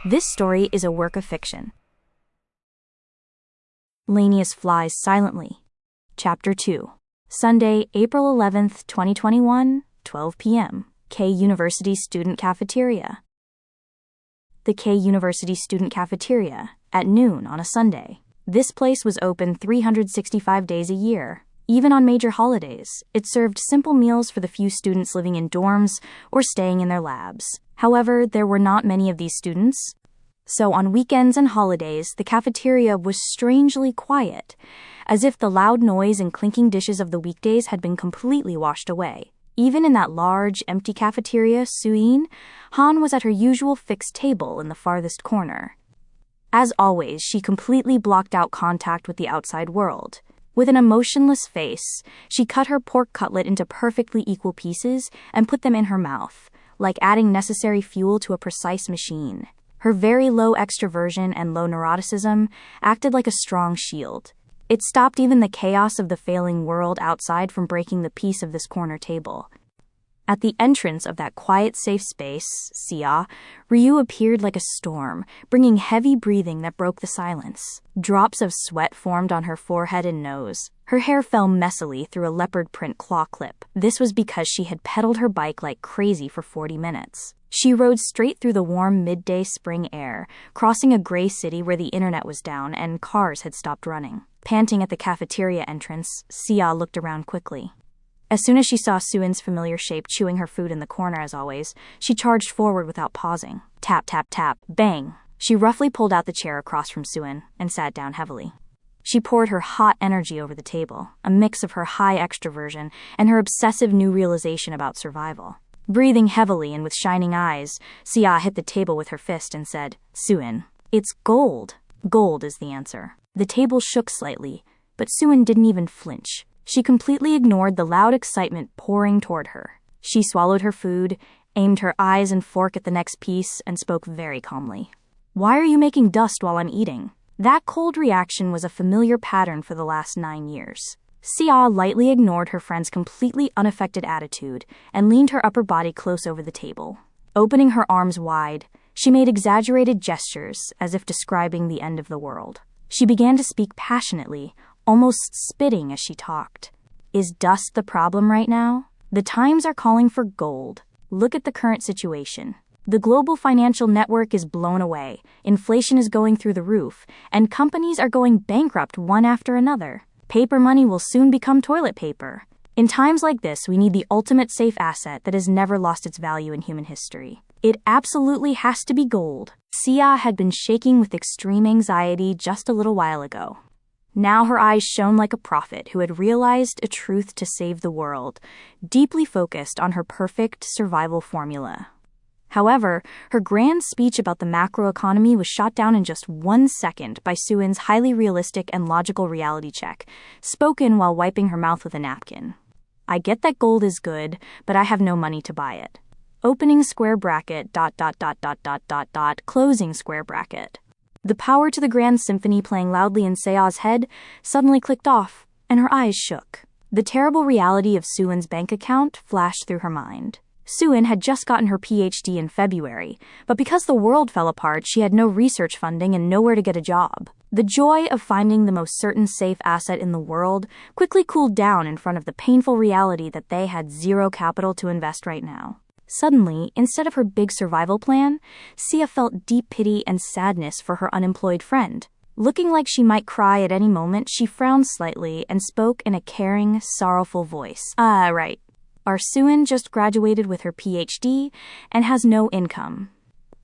This story is a work of fiction. Lanius flies silently. Chapter 2. Sunday, April 11th, 2021, 12 p.m. K University Student Cafeteria. The K University Student Cafeteria, at noon on a Sunday. This place was open 365 days a year. Even on major holidays, it served simple meals for the few students living in dorms or staying in their labs. However, there were not many of these students. So on weekends and holidays, the cafeteria was strangely quiet, as if the loud noise and clinking dishes of the weekdays had been completely washed away. Even in that large, empty cafeteria, Han was at her usual fixed table in the farthest corner. As always, she completely blocked out contact with the outside world. With an emotionless face, she cut her pork cutlet into perfectly equal pieces and put them in her mouth, like adding necessary fuel to a precise machine. Her very low extroversion and low neuroticism acted like a strong shield. It stopped even the chaos of the failing world outside from breaking the peace of this corner table. At the entrance of that quiet, safe space, Ryu appeared like a storm, bringing heavy breathing that broke the silence. Drops of sweat formed on her forehead and nose. Her hair fell messily through a leopard print claw clip. This was because she had pedaled her bike like crazy for 40 minutes. She rode straight through the warm midday spring air, crossing a gray city where the internet was down and cars had stopped running. Panting at the cafeteria entrance, Sia looked around quickly. As soon as she saw Suin's familiar shape chewing her food in the corner as always, she charged forward without pausing. Tap, tap, tap, bang! She roughly pulled out the chair across from Suin and sat down heavily. She poured her hot energy over the table, a mix of her high extroversion and her obsessive new realization about survival. Breathing heavily and with shining eyes, Sia hit the table with her fist and said, "Suin, it's gold. Gold is the answer." The table shook slightly, but Suin didn't even flinch. She completely ignored the loud excitement pouring toward her. She swallowed her food, aimed her eyes and fork at the next piece, and spoke very calmly. "Why are you making dust while I'm eating?" That cold reaction was a familiar pattern for the last 9 years. Sia lightly ignored her friend's completely unaffected attitude and leaned her upper body close over the table. Opening her arms wide, she made exaggerated gestures as if describing the end of the world. She began to speak passionately, almost spitting as she talked. Is dust the problem right now? The times are calling for gold. Look at the current situation. The global financial network is blown away, inflation is going through the roof, and companies are going bankrupt one after another. Paper money will soon become toilet paper. In times like this, we need the ultimate safe asset that has never lost its value in human history. It absolutely has to be gold. Sia had been shaking with extreme anxiety just a little while ago. Now her eyes shone like a prophet who had realized a truth to save the world, deeply focused on her perfect survival formula. However, her grand speech about the macroeconomy was shot down in just 1 second by Suin's highly realistic and logical reality check, spoken while wiping her mouth with a napkin. "I get that gold is good, but I have no money to buy it. Opening square bracket, ... closing square bracket." The power to the grand symphony playing loudly in Sea's head suddenly clicked off, and her eyes shook. The terrible reality of Suin's bank account flashed through her mind. Suin had just gotten her PhD in February, but because the world fell apart, she had no research funding and nowhere to get a job. The joy of finding the most certain safe asset in the world quickly cooled down in front of the painful reality that they had zero capital to invest right now. Suddenly, instead of her big survival plan, Sia felt deep pity and sadness for her unemployed friend. Looking like she might cry at any moment, she frowned slightly and spoke in a caring, sorrowful voice. Right. Our Suin just graduated with her PhD and has no income.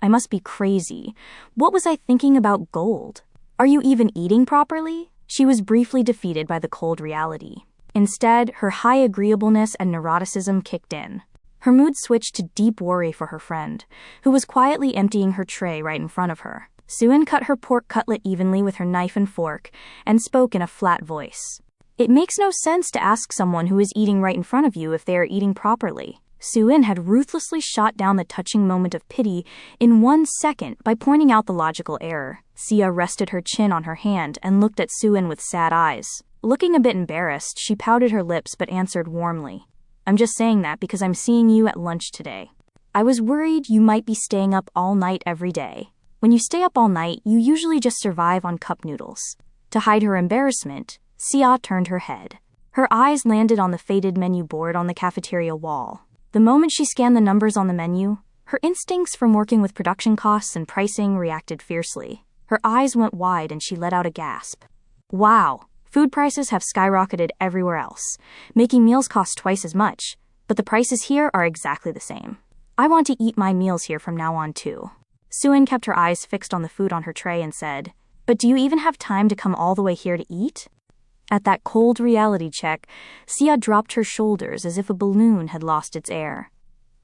I must be crazy. What was I thinking about gold? Are you even eating properly?" She was briefly defeated by the cold reality. Instead, her high agreeableness and neuroticism kicked in. Her mood switched to deep worry for her friend, who was quietly emptying her tray right in front of her. Suin cut her pork cutlet evenly with her knife and fork and spoke in a flat voice. "It makes no sense to ask someone who is eating right in front of you if they are eating properly." Suin had ruthlessly shot down the touching moment of pity in 1 second by pointing out the logical error. Sia rested her chin on her hand and looked at Suin with sad eyes. Looking a bit embarrassed, she pouted her lips but answered warmly, "I'm just saying that because I'm seeing you at lunch today. I was worried you might be staying up all night every day." When you stay up all night, you usually just survive on cup noodles. To hide her embarrassment, Sia turned her head. Her eyes landed on the faded menu board on the cafeteria wall. The moment she scanned the numbers on the menu, her instincts from working with production costs and pricing reacted fiercely. Her eyes went wide and she let out a gasp. Wow, food prices have skyrocketed everywhere else, making meals cost twice as much, but the prices here are exactly the same. I want to eat my meals here from now on too. Suin kept her eyes fixed on the food on her tray and said, "But do you even have time to come all the way here to eat?" At that cold reality check, Sia dropped her shoulders as if a balloon had lost its air.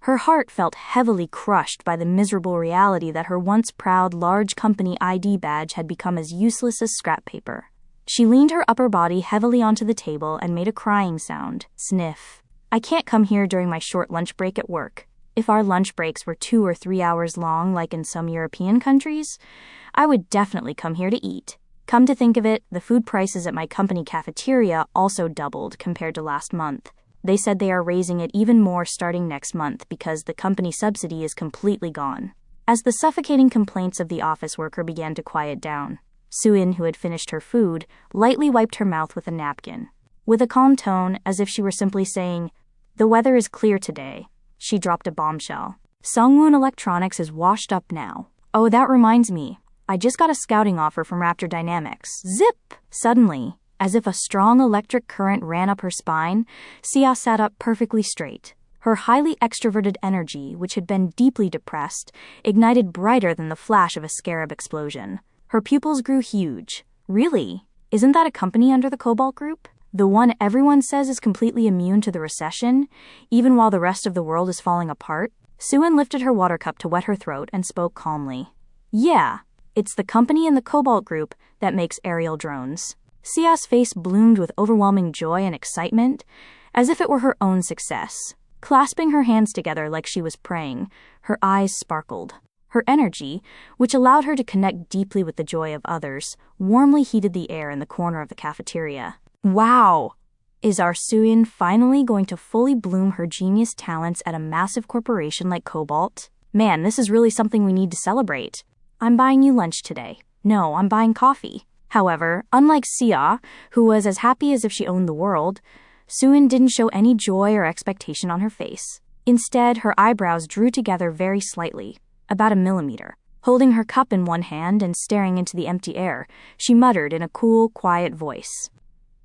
Her heart felt heavily crushed by the miserable reality that her once proud large company ID badge had become as useless as scrap paper. She leaned her upper body heavily onto the table and made a crying sound. Sniff. I can't come here during my short lunch break at work. If our lunch breaks were 2 or 3 hours long like in some European countries, I would definitely come here to eat. Come to think of it, the food prices at my company cafeteria also doubled compared to last month. They said they are raising it even more starting next month because the company subsidy is completely gone. As the suffocating complaints of the office worker began to quiet down, Suin, who had finished her food, lightly wiped her mouth with a napkin. With a calm tone, as if she were simply saying, "The weather is clear today," she dropped a bombshell. "Sungwoon Electronics is washed up now. Oh, that reminds me. I just got a scouting offer from Raptor Dynamics." Zip! Suddenly, as if a strong electric current ran up her spine, Sia sat up perfectly straight. Her highly extroverted energy, which had been deeply depressed, ignited brighter than the flash of a scarab explosion. Her pupils grew huge. Really? Isn't that a company under the Cobalt Group? The one everyone says is completely immune to the recession, even while the rest of the world is falling apart? Suin lifted her water cup to wet her throat and spoke calmly. Yeah. It's the company in the Cobalt Group that makes aerial drones. Sia's face bloomed with overwhelming joy and excitement, as if it were her own success. Clasping her hands together like she was praying, her eyes sparkled. Her energy, which allowed her to connect deeply with the joy of others, warmly heated the air in the corner of the cafeteria. Wow! Is our Suin finally going to fully bloom her genius talents at a massive corporation like Cobalt? Man, this is really something we need to celebrate. I'm buying you lunch today. No, I'm buying coffee. However, unlike Sia, who was as happy as if she owned the world, Suin didn't show any joy or expectation on her face. Instead, her eyebrows drew together very slightly, about a millimeter. Holding her cup in one hand and staring into the empty air, she muttered in a cool, quiet voice.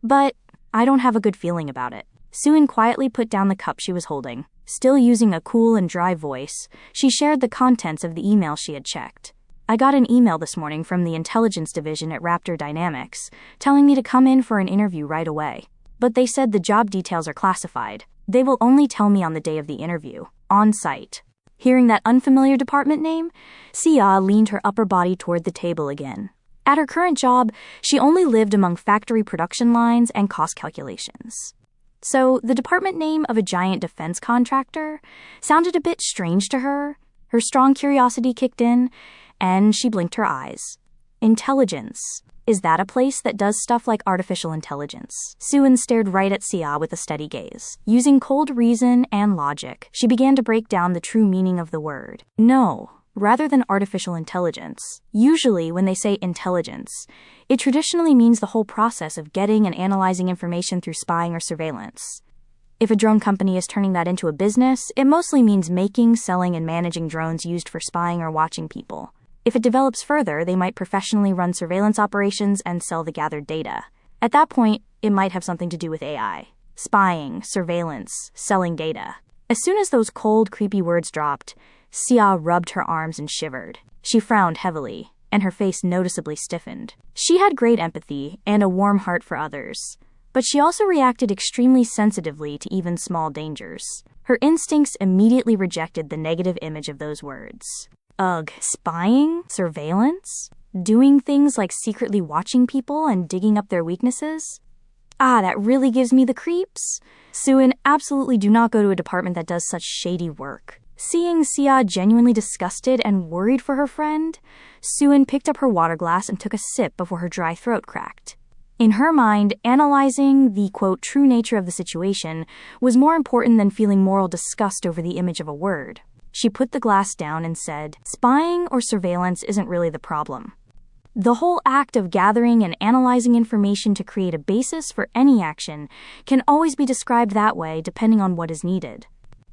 "But I don't have a good feeling about it." Suin quietly put down the cup she was holding. Still using a cool and dry voice, she shared the contents of the email she had checked. "I got an email this morning from the intelligence division at Raptor Dynamics, telling me to come in for an interview right away. But they said the job details are classified. They will only tell me on the day of the interview, on site." Hearing that unfamiliar department name, Sia leaned her upper body toward the table again. At her current job, she only lived among factory production lines and cost calculations. So the department name of a giant defense contractor sounded a bit strange to her. Her strong curiosity kicked in, and she blinked her eyes. Intelligence. Is that a place that does stuff like artificial intelligence? Suin stared right at Sia with a steady gaze. Using cold reason and logic, she began to break down the true meaning of the word. No, rather than artificial intelligence. Usually, when they say intelligence, it traditionally means the whole process of getting and analyzing information through spying or surveillance. If a drone company is turning that into a business, it mostly means making, selling, and managing drones used for spying or watching people. If it develops further, they might professionally run surveillance operations and sell the gathered data. At that point, it might have something to do with AI. Spying, surveillance, selling data. As soon as those cold, creepy words dropped, Sia rubbed her arms and shivered. She frowned heavily, and her face noticeably stiffened. She had great empathy and a warm heart for others, but she also reacted extremely sensitively to even small dangers. Her instincts immediately rejected the negative image of those words. Ugh, spying? Surveillance? Doing things like secretly watching people and digging up their weaknesses? That really gives me the creeps. Suin, absolutely do not go to a department that does such shady work. Seeing Sia genuinely disgusted and worried for her friend, Suin picked up her water glass and took a sip before her dry throat cracked. In her mind, analyzing the, quote, true nature of the situation was more important than feeling moral disgust over the image of a word. She put the glass down and said, "Spying or surveillance isn't really the problem. The whole act of gathering and analyzing information to create a basis for any action can always be described that way depending on what is needed.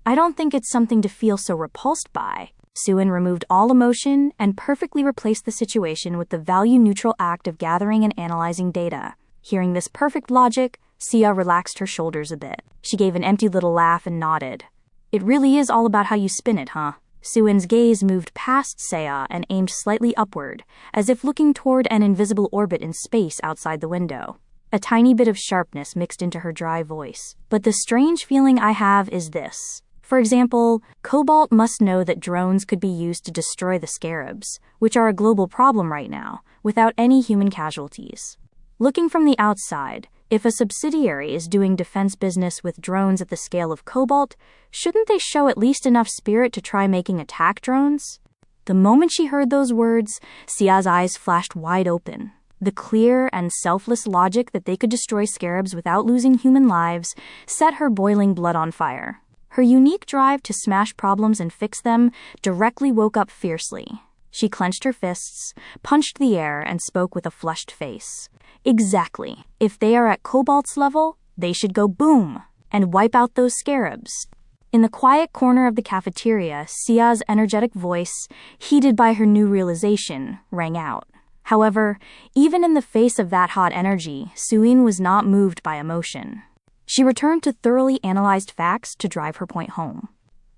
I don't think it's something to feel so repulsed by." Soo-in removed all emotion and perfectly replaced the situation with the value-neutral act of gathering and analyzing data. Hearing this perfect logic, Sia relaxed her shoulders a bit. She gave an empty little laugh and nodded. "It really is all about how you spin it, huh?" Soo-in's gaze moved past Sia and aimed slightly upward, as if looking toward an invisible orbit in space outside the window. A tiny bit of sharpness mixed into her dry voice. "But the strange feeling I have is this. For example, Cobalt must know that drones could be used to destroy the scarabs, which are a global problem right now, without any human casualties. Looking from the outside, if a subsidiary is doing defense business with drones at the scale of Cobalt, shouldn't they show at least enough spirit to try making attack drones?" The moment she heard those words, Sia's eyes flashed wide open. The clear and selfless logic that they could destroy scarabs without losing human lives set her boiling blood on fire. Her unique drive to smash problems and fix them directly woke up fiercely. She clenched her fists, punched the air, and spoke with a flushed face. "Exactly. If they are at Cobalt's level, they should go boom and wipe out those scarabs." In the quiet corner of the cafeteria, Sia's energetic voice, heated by her new realization, rang out. However, even in the face of that hot energy, Soo-in was not moved by emotion. She returned to thoroughly analyzed facts to drive her point home.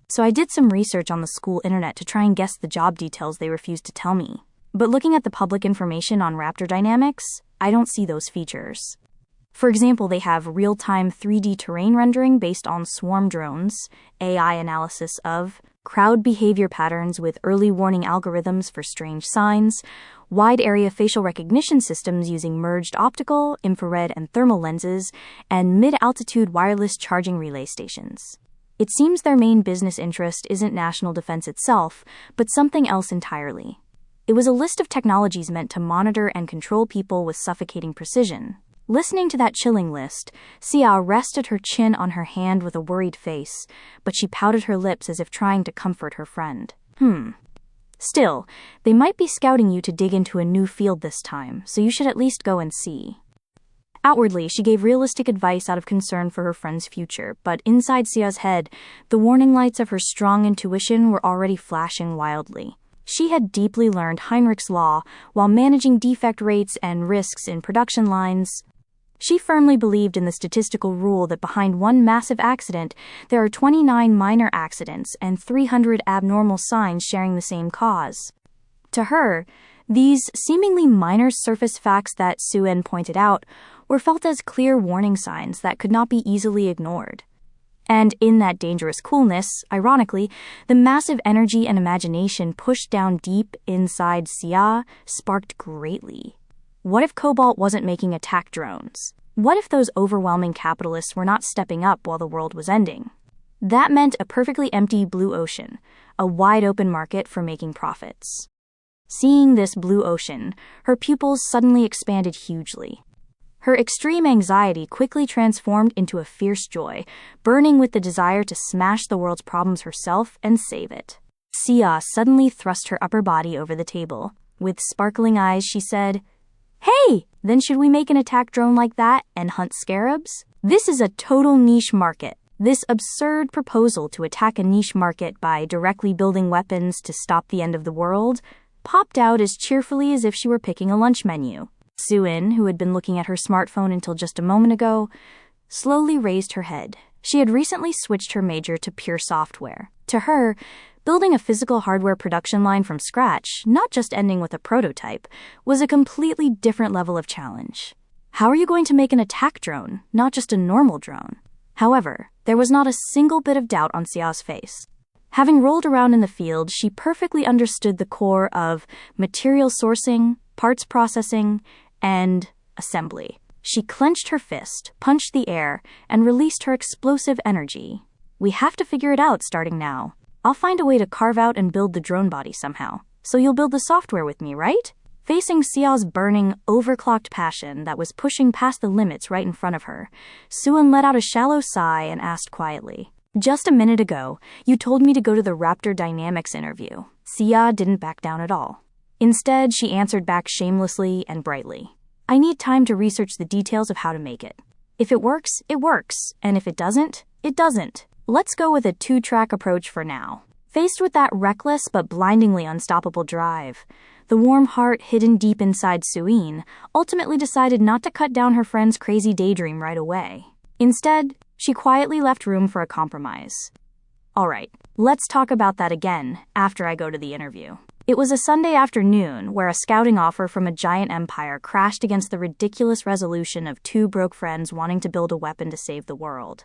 "So I did some research on the school internet to try and guess the job details they refused to tell me. But looking at the public information on Raptor Dynamics, I don't see those features. For example, they have real-time 3D terrain rendering based on swarm drones, AI analysis of crowd behavior patterns with early warning algorithms for strange signs, wide-area facial recognition systems using merged optical, infrared, and thermal lenses, and mid-altitude wireless charging relay stations. It seems their main business interest isn't national defense itself, but something else entirely. It was a list of technologies meant to monitor and control people with suffocating precision. Listening to that chilling list, Sia rested her chin on her hand with a worried face, but she pouted her lips as if trying to comfort her friend. Still, they might be scouting you to dig into a new field this time, so you should at least go and see." Outwardly, she gave realistic advice out of concern for her friend's future, but inside Sia's head, the warning lights of her strong intuition were already flashing wildly. She had deeply learned Heinrich's law while managing defect rates and risks in production lines. She firmly believed in the statistical rule that behind one massive accident, there are 29 minor accidents and 300 abnormal signs sharing the same cause. To her, these seemingly minor surface facts that Soo-in pointed out were felt as clear warning signs that could not be easily ignored. And in that dangerous coolness, ironically, the massive energy and imagination pushed down deep inside Sia sparked greatly. What if Cobalt wasn't making attack drones? What if those overwhelming capitalists were not stepping up while the world was ending? That meant a perfectly empty blue ocean, a wide-open market for making profits. Seeing this blue ocean, her pupils suddenly expanded hugely. Her extreme anxiety quickly transformed into a fierce joy, burning with the desire to smash the world's problems herself and save it. Sia suddenly thrust her upper body over the table. With sparkling eyes, she said, "Hey, then should we make an attack drone like that and hunt scarabs? This is a total niche market." This absurd proposal to attack a niche market by directly building weapons to stop the end of the world popped out as cheerfully as if she were picking a lunch menu. Soo-in, who had been looking at her smartphone until just a moment ago, slowly raised her head. She had recently switched her major to pure software. To her, building a physical hardware production line from scratch, not just ending with a prototype, was a completely different level of challenge. How are you going to make an attack drone, not just a normal drone? However, there was not a single bit of doubt on Sia's face. Having rolled around in the field, she perfectly understood the core of material sourcing, parts processing, and assembly. She clenched her fist, punched the air, and released her explosive energy. "We have to figure it out starting now. I'll find a way to carve out and build the drone body somehow. So you'll build the software with me, right?" Facing Sia's burning, overclocked passion that was pushing past the limits right in front of her, Soo-in let out a shallow sigh and asked quietly, Just a minute ago, you told me to go to the Raptor Dynamics interview. Sia didn't back down at all. Instead, she answered back shamelessly and brightly. I need time to research the details of how to make it. If it works, it works, and if it doesn't, it doesn't. Let's go with a two-track approach for now. Faced with that reckless but blindingly unstoppable drive, the warm heart hidden deep inside Suine ultimately decided not to cut down her friend's crazy daydream right away. Instead, she quietly left room for a compromise. All right, let's talk about that again after I go to the interview. It was a Sunday afternoon where a scouting offer from a giant empire crashed against the ridiculous resolution of two broke friends wanting to build a weapon to save the world.